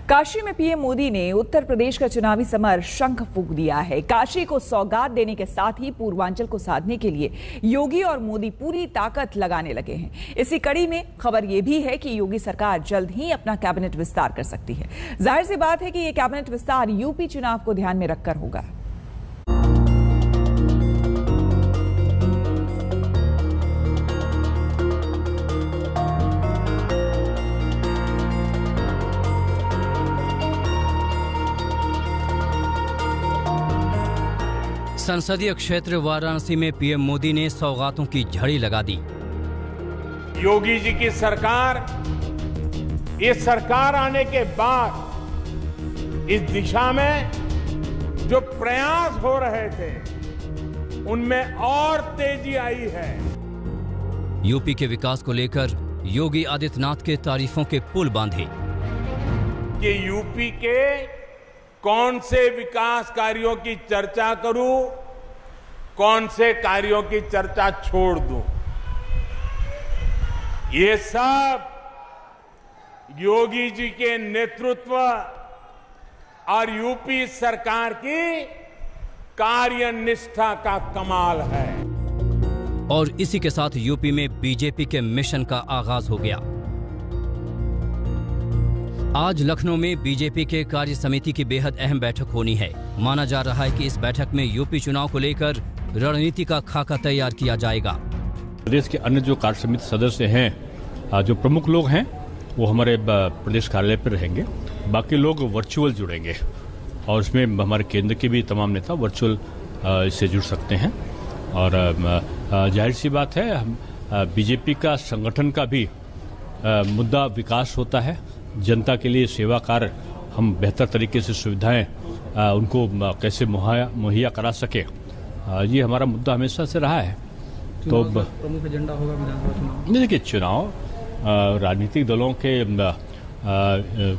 काशी में पीएम मोदी ने उत्तर प्रदेश का चुनावी समर शंख फूंक दिया है। काशी को सौगात देने के साथ ही पूर्वांचल को साधने के लिए योगी और मोदी पूरी ताकत लगाने लगे हैं। इसी कड़ी में खबर यह भी है कि योगी सरकार जल्द ही अपना कैबिनेट विस्तार कर सकती है। जाहिर सी बात है कि यह कैबिनेट विस्तार यूपी चुनाव को ध्यान में रखकर होगा। संसदीय क्षेत्र वाराणसी में पीएम मोदी ने सौगातों की झड़ी लगा दी। योगी जी की सरकार, ये सरकार आने के बाद इस दिशा में जो प्रयास हो रहे थे उनमें और तेजी आई है। यूपी के विकास को लेकर योगी आदित्यनाथ के तारीफों के पुल बांधे। कि यूपी के कौन से विकास कार्यों की चर्चा करूं, कौन से कार्यों की चर्चा छोड़ दूं, ये सब योगी जी के नेतृत्व और यूपी सरकार की कार्यनिष्ठा का कमाल है। और इसी के साथ यूपी में बीजेपी के मिशन का आगाज हो गया। आज लखनऊ में बीजेपी के कार्य समिति की बेहद अहम बैठक होनी है। माना जा रहा है कि इस बैठक में यूपी चुनाव को लेकर रणनीति का खाका तैयार किया जाएगा। प्रदेश के अन्य जो कार्य समिति सदस्य हैं, जो प्रमुख लोग हैं, वो हमारे प्रदेश कार्यालय पर रहेंगे। बाकी लोग वर्चुअल जुड़ेंगे और उसमें हमारे केंद्र के भी तमाम नेता वर्चुअल इससे जुड़ सकते हैं। और जाहिर सी बात है, बीजेपी का संगठन का भी मुद्दा विकास होता है। जनता के लिए सेवा कार्य हम बेहतर तरीके से सुविधाएं उनको कैसे मुहैया करा सके, ये हमारा मुद्दा हमेशा से रहा है। तो प्रमुख एजेंडा होगा विधानसभा चुनाव। देखिए, चुनाव राजनीतिक दलों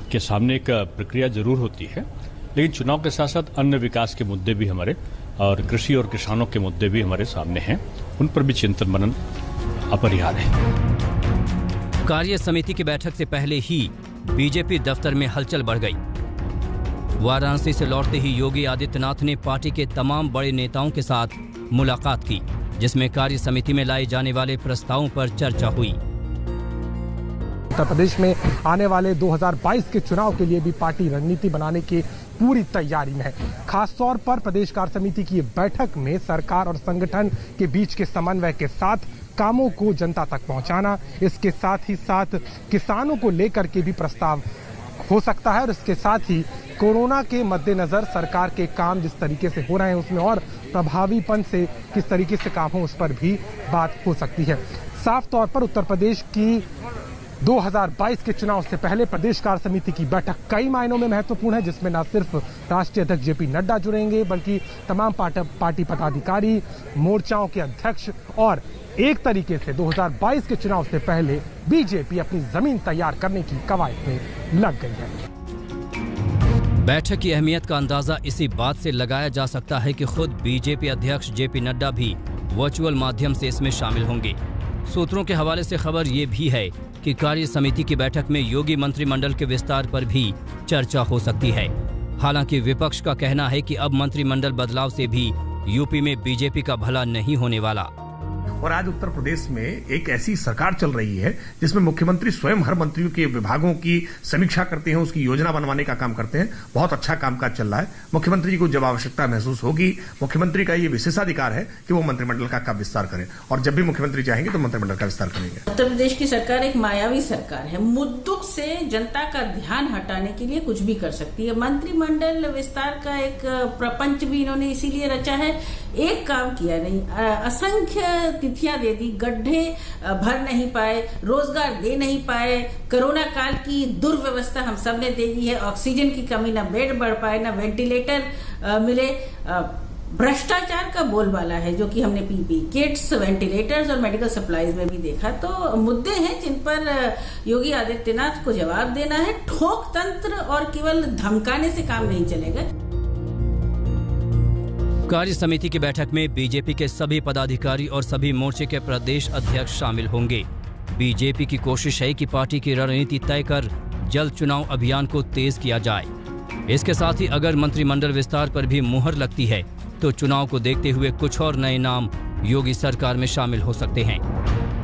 के सामने एक प्रक्रिया जरूर होती है, लेकिन चुनाव के साथ साथ अन्य विकास के मुद्दे भी हमारे और कृषि और किसानों के मुद्दे भी हमारे सामने हैं। उन पर भी चिंतन मनन अपरिहार्य है। कार्य समिति की बैठक से पहले ही बीजेपी दफ्तर में हलचल बढ़ गई। वाराणसी से लौटते ही योगी आदित्यनाथ ने पार्टी के तमाम बड़े नेताओं के साथ मुलाकात की, जिसमें कार्य समिति में लाए जाने वाले प्रस्तावों पर चर्चा हुई। उत्तर प्रदेश में आने वाले 2022 के चुनाव के लिए भी पार्टी रणनीति बनाने की पूरी तैयारी में है। खासतौर पर प्रदेश कार्य समिति की बैठक में सरकार और संगठन के बीच के समन्वय के साथ कामों को जनता तक पहुंचाना, इसके साथ ही साथ किसानों को लेकर के भी प्रस्ताव हो सकता है। और इसके साथ ही कोरोना के मद्देनजर सरकार के काम जिस तरीके से हो रहे हैं उसमें और प्रभावीपन से किस तरीके से काम हो, उस पर भी बात हो सकती है। साफ तौर पर उत्तर प्रदेश की 2022 के चुनाव से पहले प्रदेश कार्य समिति की बैठक कई मायनों में महत्वपूर्ण है, जिसमें न सिर्फ राष्ट्रीय अध्यक्ष जेपी नड्डा जुड़ेंगे, बल्कि तमाम पार्टी पदाधिकारी, मोर्चाओं के अध्यक्ष और एक तरीके से 2022 के चुनाव से पहले बीजेपी अपनी जमीन तैयार करने की कवायद में लग गई है। बैठक की अहमियत का अंदाजा इसी बात से लगाया जा सकता है कि खुद बीजेपी अध्यक्ष जेपी नड्डा भी वर्चुअल माध्यम से इसमें शामिल होंगे। सूत्रों के हवाले से खबर ये भी है कि कार्य समिति की बैठक में योगी मंत्रिमंडल के विस्तार पर भी चर्चा हो सकती है। हालांकि विपक्ष का कहना है कि अब मंत्रिमंडल बदलाव से भी यूपी में बीजेपी का भला नहीं होने वाला। और आज उत्तर प्रदेश में एक ऐसी सरकार चल रही है जिसमें मुख्यमंत्री स्वयं हर मंत्रियों के विभागों की समीक्षा करते हैं, उसकी योजना बनवाने का काम करते हैं। बहुत अच्छा कामकाज चल रहा है। मुख्यमंत्री जी को जब आवश्यकता महसूस होगी, मुख्यमंत्री का ये विशेषाधिकार है कि वो मंत्रिमंडल का विस्तार करें, और जब भी मुख्यमंत्री चाहेंगे तो मंत्रिमंडल का विस्तार करेंगे। उत्तर प्रदेश की सरकार एक मायावी सरकार है। मुद्दों से जनता का ध्यान हटाने के लिए कुछ भी कर सकती है। मंत्रिमंडल विस्तार का एक प्रपंच भी इन्होंने इसीलिए रचा है, एक काम किया नहीं, असंख्य तिथियां दे दी, गड्ढे भर नहीं पाए, रोजगार दे नहीं पाए, कोरोना काल की दुर्व्यवस्था हम सब ने दे दी है, ऑक्सीजन की कमी, ना बेड बढ़ पाए, ना वेंटिलेटर मिले, भ्रष्टाचार का बोलबाला है जो कि हमने पीपी किट्स, वेंटिलेटर्स और मेडिकल सप्लाईज में भी देखा। तो मुद्दे हैं जिन पर योगी आदित्यनाथ को जवाब देना है। ठोक तंत्र और केवल धमकाने से काम नहीं चलेगा। कार्य समिति की बैठक में बीजेपी के सभी पदाधिकारी और सभी मोर्चे के प्रदेश अध्यक्ष शामिल होंगे। बीजेपी की कोशिश है कि पार्टी की रणनीति तय कर जल्द चुनाव अभियान को तेज किया जाए। इसके साथ ही अगर मंत्रिमंडल विस्तार पर भी मुहर लगती है तो चुनाव को देखते हुए कुछ और नए नाम योगी सरकार में शामिल हो सकते हैं।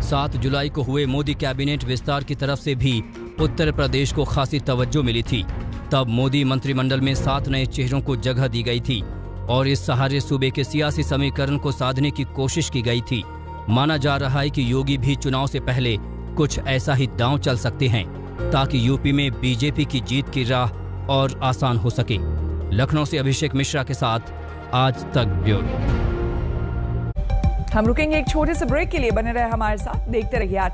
7 जुलाई को हुए मोदी कैबिनेट विस्तार की तरफ से भी उत्तर प्रदेश को खासी तवज्जो मिली थी। तब मोदी मंत्रिमंडल में 7 नए चेहरों को जगह दी गई थी और इस सहारे सूबे के सियासी समीकरण को साधने की कोशिश की गई थी। माना जा रहा है कि योगी भी चुनाव से पहले कुछ ऐसा ही दांव चल सकते हैं ताकि यूपी में बीजेपी की जीत की राह और आसान हो सके। लखनऊ से अभिषेक मिश्रा के साथ आज तक ब्यूरो। हम रुकेंगे एक छोटे से ब्रेक के लिए, बने रहे हमारे साथ, देखते रहिए आज